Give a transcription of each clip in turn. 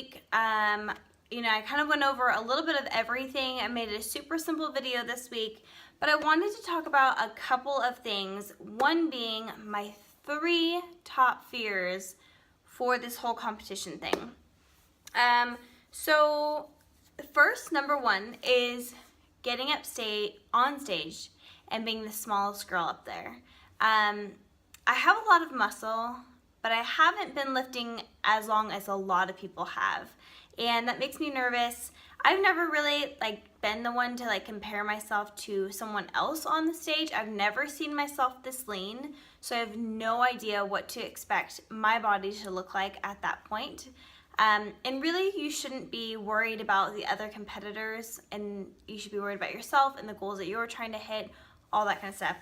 week. I kind of went over a little bit of everything. I made a super simple video this week, but I wanted to talk about a couple of things. One being my 3 top fears for this whole competition thing. So first, number 1 is getting on stage and being the smallest girl up there. I have a lot of muscle, but I haven't been lifting as long as a lot of people have, and that makes me nervous. I've never really been the one to compare myself to someone else on the stage. I've never seen myself this lean, so I have no idea what to expect my body to look like at that point. And really, you shouldn't be worried about the other competitors, and you should be worried about yourself and the goals that you're trying to hit, all that kind of stuff.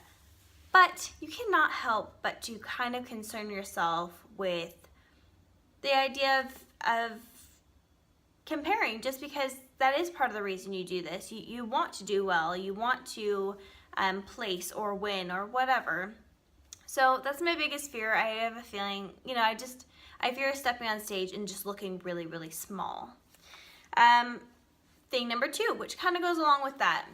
But you cannot help but to kind of concern yourself with the idea of comparing, just because that is part of the reason you do this. You want to do well, you want to place or win or whatever. So that's my biggest fear. I have a feeling, I fear stepping on stage and just looking really, really small. Thing number 2, which kind of goes along with that.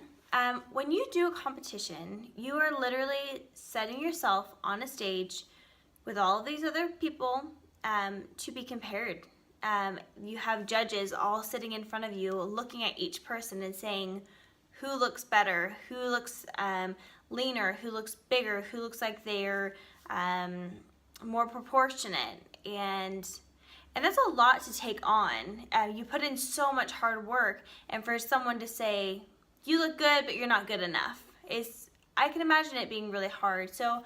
When you do a competition, you are literally setting yourself on a stage with all of these other people to be compared. You have judges all sitting in front of you looking at each person and saying who looks better, who looks leaner, who looks bigger, who looks like they're more proportionate. And that's a lot to take on. You put in so much hard work, and for someone to say, you look good, but you're not good enough, I can imagine it being really hard. So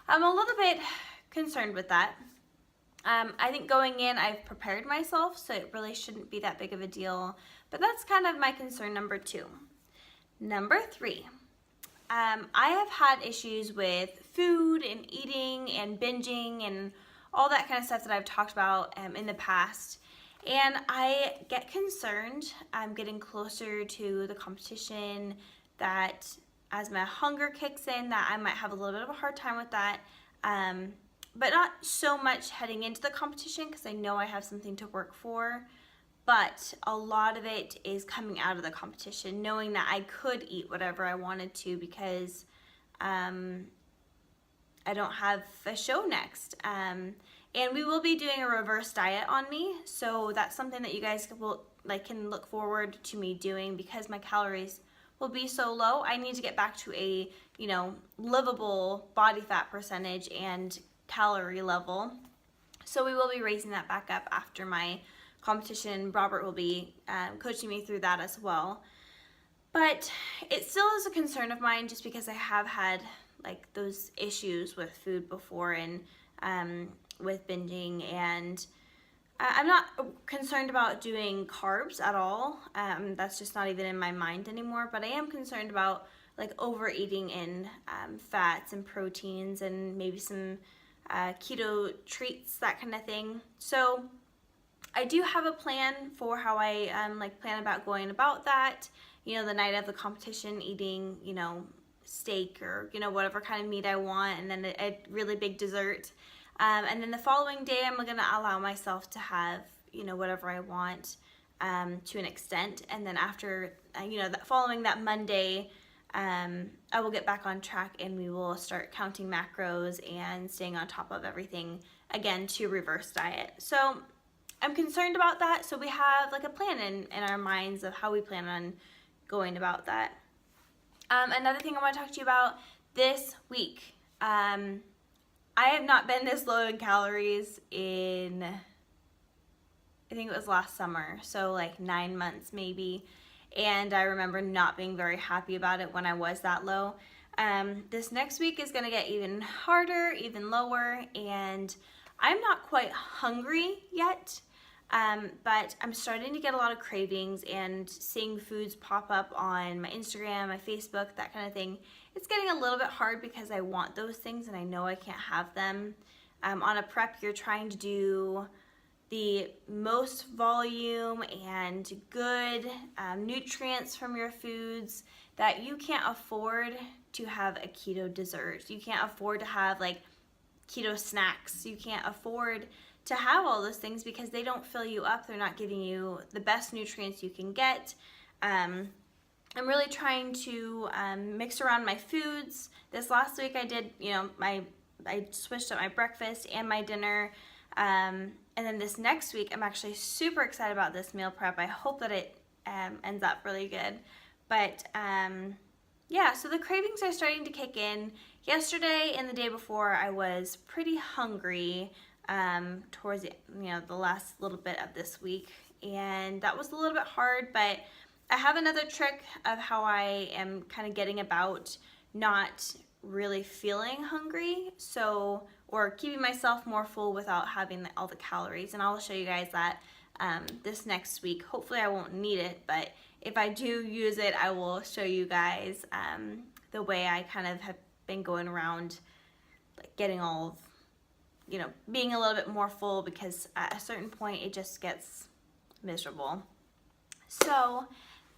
I'm a little bit concerned with that. I think going in, I've prepared myself, so it really shouldn't be that big of a deal. But that's kind of my concern number 2. Number 3, I have had issues with food and eating and binging and all that kind of stuff that I've talked about in the past. And I get concerned getting closer to the competition, that as my hunger kicks in, that I might have a little bit of a hard time with that. But not so much heading into the competition, because I know I have something to work for. But a lot of it is coming out of the competition, knowing that I could eat whatever I wanted to, because I don't have a show next. And we will be doing a reverse diet on me, so that's something that you guys can look forward to me doing, because my calories will be so low. I need to get back to a livable body fat percentage and calorie level. So we will be raising that back up after my competition. Robert will be coaching me through that as well. But it still is a concern of mine, just because I have had those issues with food before, and with binging, and I'm not concerned about doing carbs at all. That's just not even in my mind anymore. But I am concerned about overeating in fats and proteins, and maybe some keto treats, that kind of thing. So I do have a plan for how I plan about going about that. The night of the competition, eating steak or whatever kind of meat I want, and then a really big dessert. And then the following day, I'm going to allow myself to have, whatever I want to an extent. And then after, following that Monday, I will get back on track, and we will start counting macros and staying on top of everything again to reverse diet. So I'm concerned about that. So we have a plan in our minds of how we plan on going about that. Another thing I want to talk to you about this week. I have not been this low in calories in, I think it was last summer, so 9 months maybe, and I remember not being very happy about it when I was that low. This next week is going to get even harder, even lower, and I'm not quite hungry yet, but I'm starting to get a lot of cravings, and seeing foods pop up on my Instagram, my Facebook, that kind of thing. It's getting a little bit hard, because I want those things and I know I can't have them. On a prep, you're trying to do the most volume and good nutrients from your foods, that you can't afford to have a keto dessert. You can't afford to have keto snacks. You can't afford to have all those things because they don't fill you up. They're not giving you the best nutrients you can get. I'm really trying to mix around my foods. This last week I did, I switched up my breakfast and my dinner. And then this next week, I'm actually super excited about this meal prep. I hope that it ends up really good. But yeah, so the cravings are starting to kick in. Yesterday and the day before, I was pretty hungry towards the last little bit of this week. And that was a little bit hard, but I have another trick of how I am kind of getting about not really feeling hungry, or keeping myself more full without having all the calories, and I'll show you guys that this next week. Hopefully I won't need it, but if I do use it, I will show you guys the way I kind of have been going around, like getting all of, being a little bit more full, because at a certain point it just gets miserable. So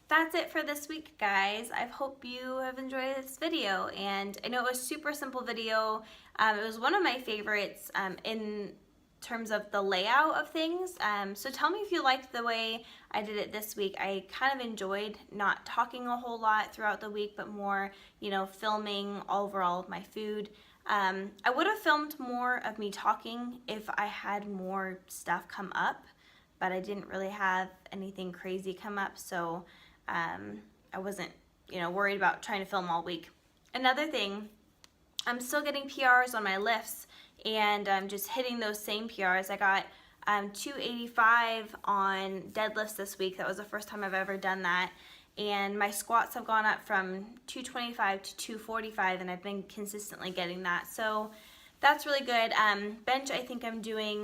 that's it for this week, guys. I hope you have enjoyed this video, and I know it was a super simple video. It was one of my favorites in terms of the layout of things. So tell me if you liked the way I did it this week. I kind of enjoyed not talking a whole lot throughout the week, but more, filming overall of my food. I would have filmed more of me talking if I had more stuff come up, but I didn't really have anything crazy come up, so I wasn't, worried about trying to film all week. Another thing, I'm still getting PRs on my lifts, and I'm just hitting those same PRs. I got 285 on deadlifts this week. That was the first time I've ever done that. And my squats have gone up from 225 to 245, and I've been consistently getting that. So that's really good. Bench, I think I'm doing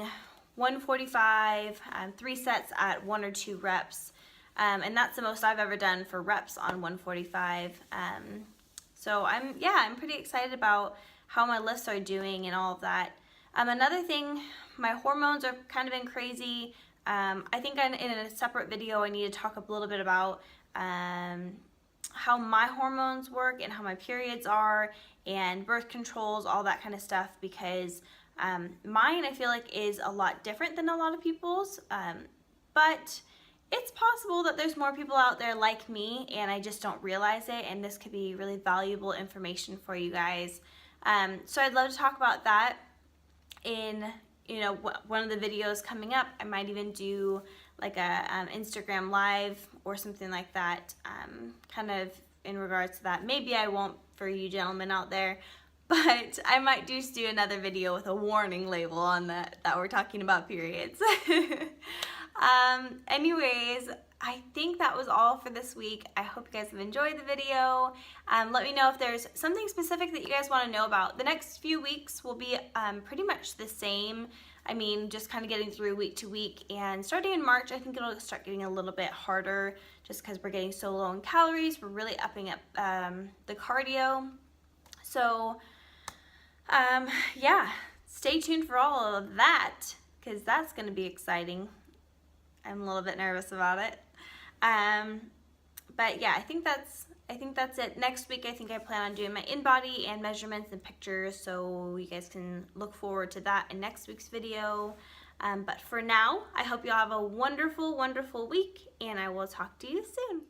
145, 3 sets at 1 or 2 reps. And that's the most I've ever done for reps on 145. So I'm pretty excited about how my lifts are doing and all of that. Another thing, my hormones have kind of been crazy. I think in a separate video I need to talk a little bit about how my hormones work and how my periods are and birth controls, all that kind of stuff, because mine I feel like is a lot different than a lot of people's, but it's possible that there's more people out there like me and I just don't realize it, and this could be really valuable information for you guys. So I'd love to talk about that in one of the videos coming up. I might even do like a Instagram live or something like that, kind of in regards to that. Maybe I won't for you gentlemen out there, but I might just do another video with a warning label on that we're talking about periods. Anyways, I think that was all for this week. I hope you guys have enjoyed the video. Let me know if there's something specific that you guys want to know about. The next few weeks will be pretty much the same. I mean, just kind of getting through week to week, and starting in March, I think it'll start getting a little bit harder just because we're getting so low in calories. We're really upping up the cardio. So, yeah, stay tuned for all of that, because that's going to be exciting. I'm a little bit nervous about it. But yeah, I think that's it. Next week, I think I plan on doing my in-body and measurements and pictures, so you guys can look forward to that in next week's video. But for now, I hope you all have a wonderful, wonderful week, and I will talk to you soon.